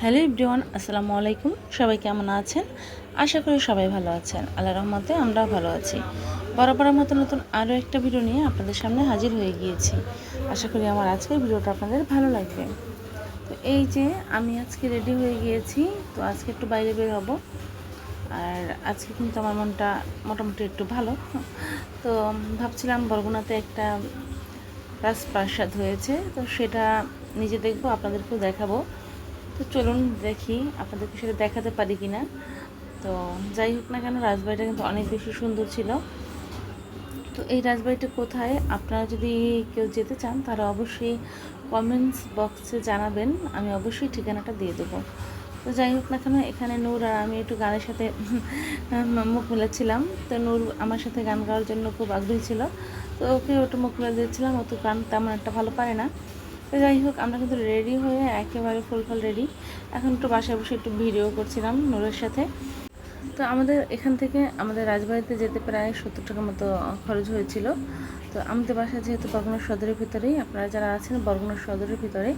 Hello everyone, আসসালামু আলাইকুম। সবাই কেমন আছেন? আশা করি সবাই ভালো আছেন। আল্লাহর রহমতে আমরাও ভালো আছি। বরাবরের মতো নতুন আরও একটা ভিডিও নিয়ে আপনাদের সামনে হাজির হয়ে গিয়েছি। আশা করি আমার আজকের ভিডিওটা আপনাদের ভালো লাগবে। তো এই যে আমি আজকে রেডি হয়ে গিয়েছি। তো আজকে একটু বাইরে বের হব। আর আজকে কিন্তু আমার মনটা মোটামুটি একটু ভালো। তো ভাবছিলাম বরগুনাতে একটা রাজপ্রাসাদ হয়েছে, তো সেটা নিজে দেখবো, আপনাদেরকেও দেখাবো। তো চলুন দেখি আপনাদেরকে সেটা দেখাতে পারি কি না। তো যাই হোক না কেন, রাজবাড়িটা কিন্তু অনেক বেশি সুন্দর ছিল। তো এই রাজবাড়িটা কোথায়, আপনারা যদি কেউ যেতে চান তাহলে অবশ্যই কমেন্টস বক্সে জানাবেন, আমি অবশ্যই ঠিকানাটা দিয়ে দেবো। তো যাই হোক না কেন, এখানে নূর আর আমি একটু গানের সাথে মুখ মেলাচ্ছিলাম। তো নূর আমার সাথে গান গাওয়ার জন্য খুব আগ্রহী ছিল, তো ওকে একটু মুখ মেলে দিচ্ছিলাম। ও তো গান তেমন একটা ভালো পারে না। তো যাই হোক, আমরা কিন্তু রেডি হয়ে একেবারে ফুল রেডি। এখন একটু বাসায় বসে একটু ভিডিও করছিলাম নূরের সাথে। তো আমাদের এখান থেকে আমাদের রাজবাড়িতে যেতে প্রায় 70 টাকা মতো খরচ হয়েছিল। তো আমাদের বাসা যেহেতু বরগুনা সদরের ভিতরেই, আপনারা যারা আছেন বরগুনা সদরের ভিতরে,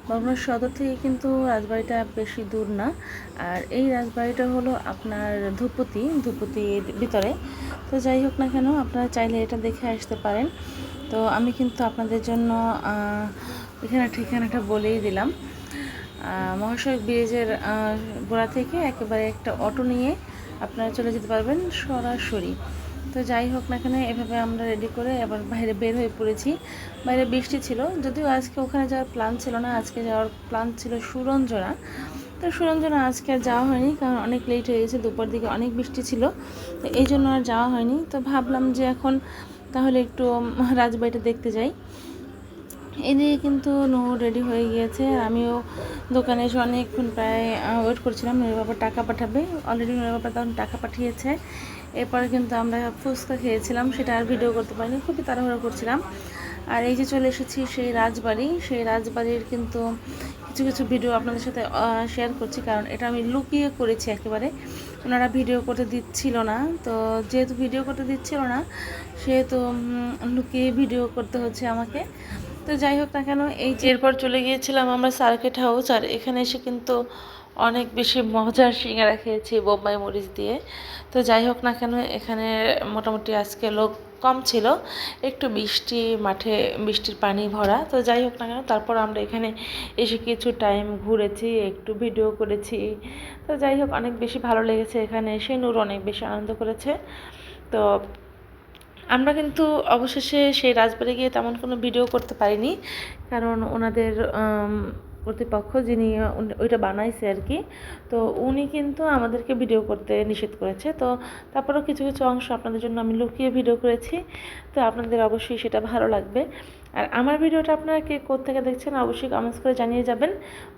বরগুনা সদর থেকে কিন্তু রাজবাড়িটা বেশি দূর না। আর এই রাজবাড়িটা হলো আপনার ধূপতির ভিতরে। তো যাই হোক না কেন, আপনারা চাইলে এটা দেখে আসতে পারেন। তো আমি কিন্তু আপনাদের জন্য এখানে ঠিকানাটা বলেই দিলাম। মহাসড়ক ব্রিজের গোড়া থেকে একেবারে একটা অটো নিয়ে আপনারা চলে যেতে পারবেন সরাসরি। তো যাই হোক না কেন, এভাবে আমরা রেডি করে এবার বাইরে বের হয়ে পড়েছি। বাইরে বৃষ্টি ছিল, যদিও আজকে ওখানে যাওয়ার প্ল্যান ছিল না, আজকে যাওয়ার প্ল্যান ছিল সুরঞ্জনা। তো সুরঞ্জনা আজকে আর যাওয়া হয়নি, কারণ অনেক লেট হয়ে গেছে, দুপুর দিকে অনেক বৃষ্টি ছিল। তো এই জন্য আর যাওয়া হয়নি। তো ভাবলাম যে এখন তাহলে একটু রাজবাড়িটা দেখতে যাই। এদিকে কিন্তু নূর রেডি হয়ে গিয়েছে, আর আমিও দোকানে এসে অনেকক্ষণ প্রায় ওয়েট করছিলাম। নূরের বাবা টাকা পাঠাবে, অলরেডি নূরের বাবা তখন টাকা পাঠিয়েছে। এরপরে কিন্তু আমরা ফুচকা খেয়েছিলাম, সেটা আর ভিডিও করতে পারিনি, খুবই তাড়াহুড়ো করছিলাম। আর এই যে চলে এসেছি সেই রাজবাড়ির কিন্তু কিছু কিছু ভিডিও আপনাদের সাথে শেয়ার করছি, কারণ এটা আমি লুকিয়ে করেছি একেবারে। ওনারা ভিডিও করতে দিচ্ছিল না, তো যেহেতু ভিডিও করতে দিচ্ছিল না সেহেতু লুকিয়ে ভিডিও করতে হচ্ছে আমাকে। তো যাই হোক না কেন, এই এরপর চলে গিয়েছিলাম আমরা সার্কিট হাউস। আর এখানে এসে কিন্তু অনেক বেশি মজার সিঙ্গারা খেয়েছি বোম্বাই মরিচ দিয়ে। তো যাই হোক না কেন, এখানে মোটামুটি আজকে লোক কম ছিল, একটু মাঠে বৃষ্টির পানি ভরা। তো যাই হোক না কেন, তারপর আমরা এখানে এসে কিছু টাইম ঘুরেছি, একটু ভিডিও করেছি। তো যাই হোক, অনেক বেশি ভালো লেগেছে এখানে এসে, নূর অনেক বেশি আনন্দ করেছে। তো আমরা কিন্তু অবশেষে সেই রাজবাড়ি গিয়ে তেমন কোনো ভিডিও করতে পারিনি, কারণ ওনাদের কর্তৃপক্ষ যিনি ওইটা বানাইছে আর কি, তো উনি কিন্তু আমাদেরকে ভিডিও করতে নিষেধ করেছে। তো তারপরেও কিছু কিছু অংশ আপনাদের জন্য আমি লুকিয়ে ভিডিও করেছি। তো আপনাদের অবশ্যই সেটা ভালো লাগবে। আর আমার ভিডিওটা আপনারা কে কোত্থেকে দেখছেন অবশ্যই কমেন্টস করে জানিয়ে যাবেন।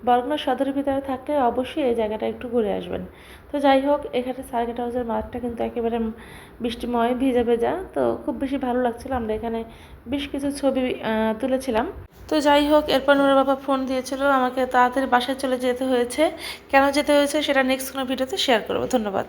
বরগুনা সদরের ভিতরে থাকলে অবশ্যই এই জায়গাটা একটু ঘুরে আসবেন। তো যাই হোক, এখানে সার্কিট হাউসের মাঠটা কিন্তু একেবারে বৃষ্টিময়, ভিজা ভেজা। তো খুব বেশি ভালো লাগছিল, আমরা এখানে বেশ কিছু ছবি তুলেছিলাম। তো যাই হোক, এরপর নূরের বাবা ফোন দিয়েছিল আমাকে, তাড়াতাড়ি বাসায় চলে যেতে হয়েছে। কেন যেতে হয়েছে সেটা নেক্সট কোনো ভিডিওতে শেয়ার করবো। ধন্যবাদ।